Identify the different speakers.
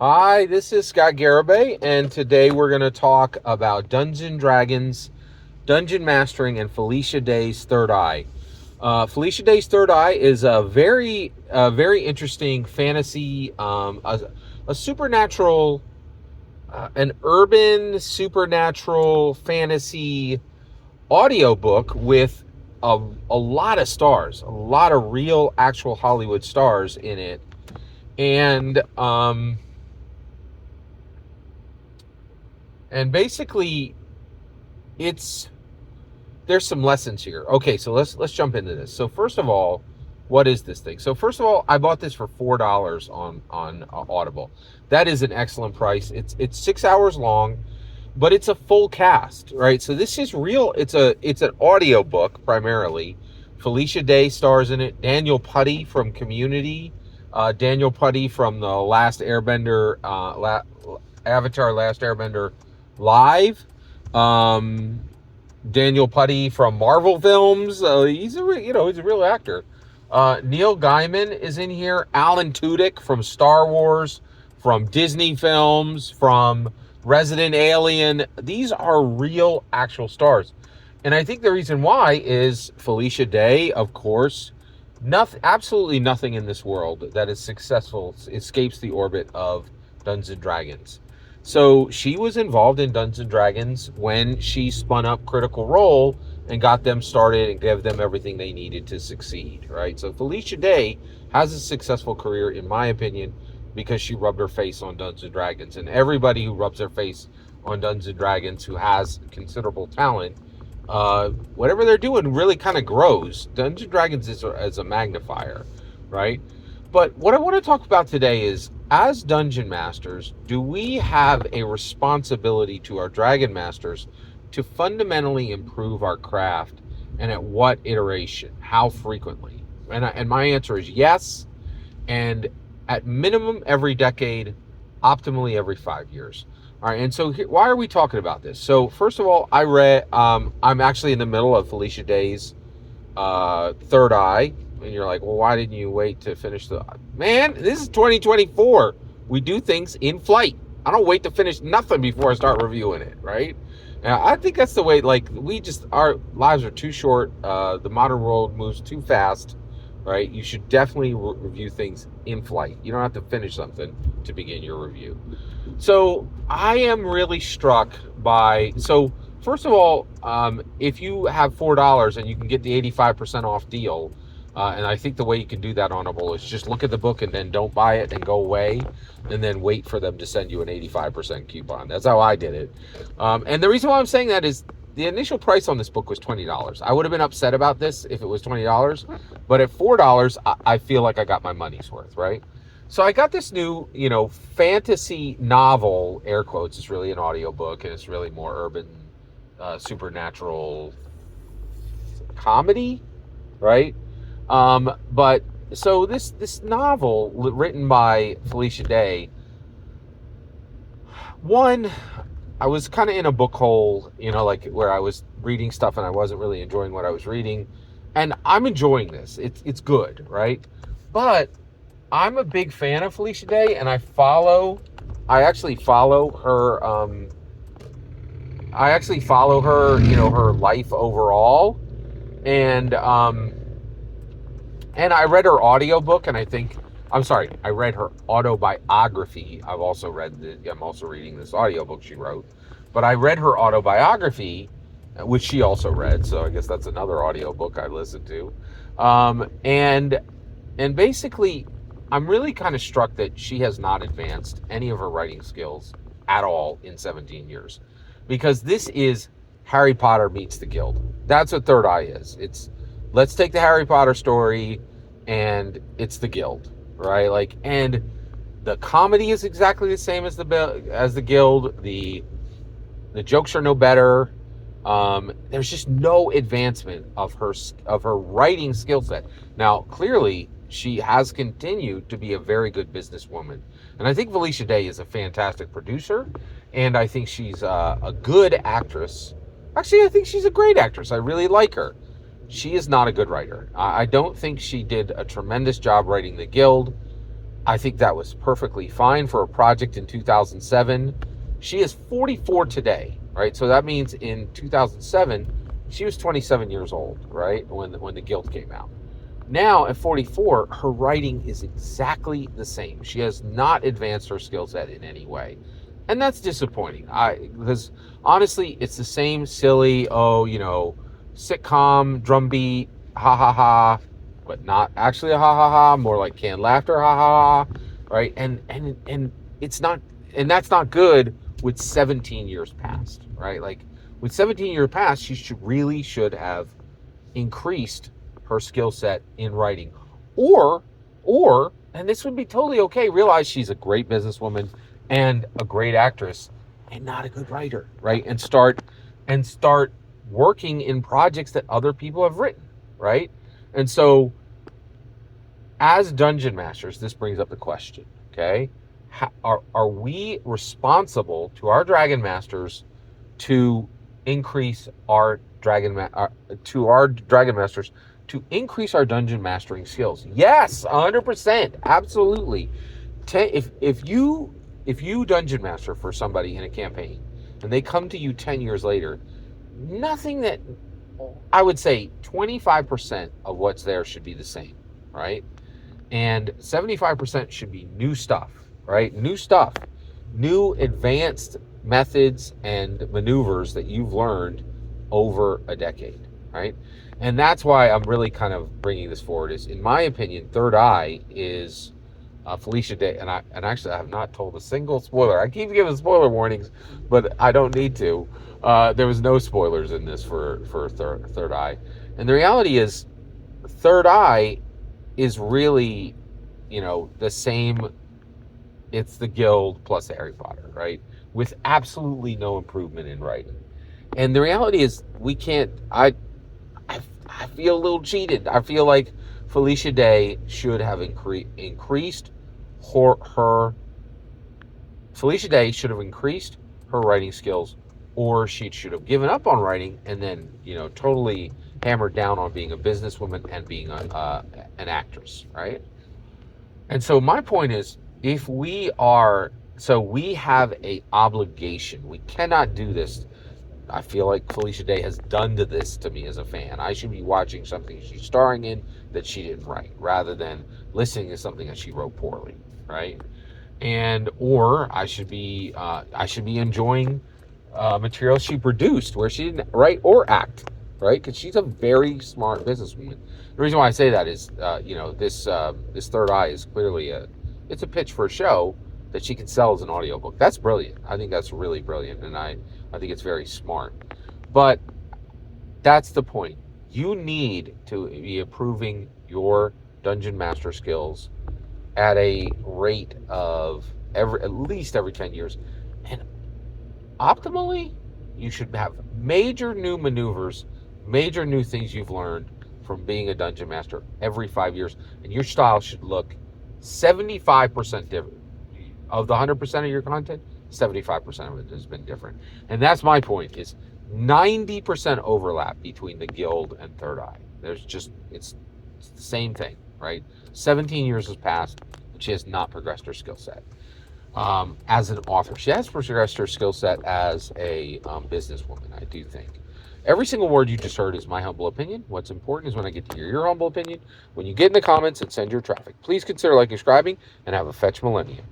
Speaker 1: Hi, this is Scott Garibay, and today we're going to talk about Dungeon Dragons, Dungeon Mastering, and Felecia Day's Third Eye. Felecia Day's Third Eye is a very interesting fantasy, a supernatural, an urban supernatural fantasy audiobook with a lot of stars, a lot of real, actual Hollywood stars in it, and basically it's there's some lessons here. Okay, so let's jump into this. So first of all, what is this thing? So first of all, I bought this for $4 on Audible. That is an excellent price. It's 6 hours long, but it's a full cast, right? So this is real. It's an audio book primarily. Felecia Day stars in it. Daniel Putty from Community. Daniel Putty from the Last Airbender, Avatar: Last Airbender Live. Daniel Putty from Marvel films. He's a real actor. Neil Gaiman is in here. Alan Tudyk from Star Wars, from Disney films, from Resident Alien. These are real, actual stars. And I think the reason why is Felecia Day, of course. Absolutely nothing in this world that is successful escapes the orbit of Dungeons and Dragons. So she was involved in Dungeons and Dragons when she spun up Critical Role and got them started and gave them everything they needed to succeed, right? So Felecia Day has a successful career, in my opinion, because she rubbed her face on Dungeons and Dragons. And everybody who rubs their face on Dungeons and Dragons who has considerable talent, whatever they're doing really kind of grows. Dungeons and Dragons is a magnifier, right? But what I want to talk about today is, as Dungeon Masters, do we have a responsibility to our Dragon Masters to fundamentally improve our craft, and at what iteration? How frequently? And my answer is yes, and at minimum every decade, optimally every 5 years. All right, and so why are we talking about this? So first of all, I read, I'm actually in the middle of Felecia Day's Third Eye. And you're like, well, why didn't you wait to finish Man, this is 2024. We do things in flight. I don't wait to finish nothing before I start reviewing it, right? Now, I think that's the way, our lives are too short. The modern world moves too fast, right? You should definitely review things in flight. You don't have to finish something to begin your review. So I am really struck by, first of all, if you have $4 and you can get the 85% off deal, and I think the way you can do that on Audible is just look at the book and then don't buy it and go away, and then wait for them to send you an 85% coupon. That's how I did it. And the reason why I'm saying that is the initial price on this book was $20. I would have been upset about this if it was $20, but at $4, I feel like I got my money's worth, right? So I got this new, fantasy novel, air quotes. It's really an audiobook, and it's really more urban, supernatural comedy, right? But so this novel written by Felecia Day, one, I was kind of in a book hole, where I was reading stuff and I wasn't really enjoying what I was reading, and I'm enjoying this. It's good, right? But I'm a big fan of Felecia Day, and I actually follow her, her life overall, and I read her audiobook, and I read her autobiography. I'm also reading this audiobook she wrote, but I read her autobiography, which she also read, so I guess that's another audiobook I listened to. And basically, I'm really kind of struck that she has not advanced any of her writing skills at all in 17 years. Because this is Harry Potter meets the Guild. That's what Third Eye is. Let's take the Harry Potter story, and it's the Guild, right? And the comedy is exactly the same as the Guild. The jokes are no better. There's just no advancement of her writing skill set. Now, clearly, she has continued to be a very good businesswoman, and I think Felecia Day is a fantastic producer, and I think she's a good actress. Actually, I think she's a great actress. I really like her. She is not a good writer. I don't think she did a tremendous job writing the Guild. I think that was perfectly fine for a project in 2007. She is 44 today, right? So that means in 2007, she was 27 years old, right? When the Guild came out. Now at 44, her writing is exactly the same. She has not advanced her skill set in any way. And that's disappointing. Because honestly, it's the same silly, sitcom, drumbeat, ha ha ha, but not actually a ha ha ha, more like canned laughter, ha ha ha, right? And it's not, and that's not good with 17 years past, right? Like with 17 years past, she should have increased her skill set in writing, or and this would be totally okay. Realize she's a great businesswoman and a great actress, and not a good writer, right? And start working in projects that other people have written, right? And so, as dungeon masters, this brings up the question: okay, are we responsible to our dragon masters to increase our to our dragon masters to increase our dungeon mastering skills? Yes, 100%, absolutely. If you dungeon master for somebody in a campaign and they come to you 10 years later, nothing that I would say 25% of what's there should be the same, right? And 75% should be new stuff, right? New stuff, new advanced methods and maneuvers that you've learned over a decade, right? And that's why I'm really kind of bringing this forward. Is, in my opinion, Third Eye is Felecia Day, and actually I have not told a single spoiler. I keep giving spoiler warnings, but I don't need to. There was no spoilers in this for Third Eye, and the reality is, Third Eye is really, the same. It's the Guild plus Harry Potter, right? With absolutely no improvement in writing. And the reality is, we can't. I feel a little cheated. I feel like Felecia Day should have increased her. Felecia Day should have increased her writing skills, or she should have given up on writing and then, totally hammered down on being a businesswoman and being an actress, right? And so my point is, if we have a obligation. We cannot do this. I feel like Felecia Day has done this to me as a fan. I should be watching something she's starring in that she didn't write, rather than listening to something that she wrote poorly, right? Or I should be enjoying material she produced where she didn't write or act, right? Because she's a very smart businesswoman. The reason why I say that is, this Third Eye is clearly it's a pitch for a show that she can sell as an audiobook. That's brilliant. I think that's really brilliant, and I think it's very smart. But that's the point. You need to be improving your dungeon master skills at a rate of at least every 10 years. And optimally, you should have major new maneuvers, major new things you've learned from being a dungeon master every 5 years. And your style should look 75% different. Of the 100% of your content, 75% of it has been different. And that's my point, is 90% overlap between the Guild and Third Eye. It's the same thing, right? 17 years has passed, and she has not progressed her skill set. As an author, she has progressed her skill set as a businesswoman, I do think. Every single word you just heard is my humble opinion. What's important is when I get to hear your humble opinion, when you get in the comments and send your traffic. Please consider liking, subscribing, and have a fetch millennium.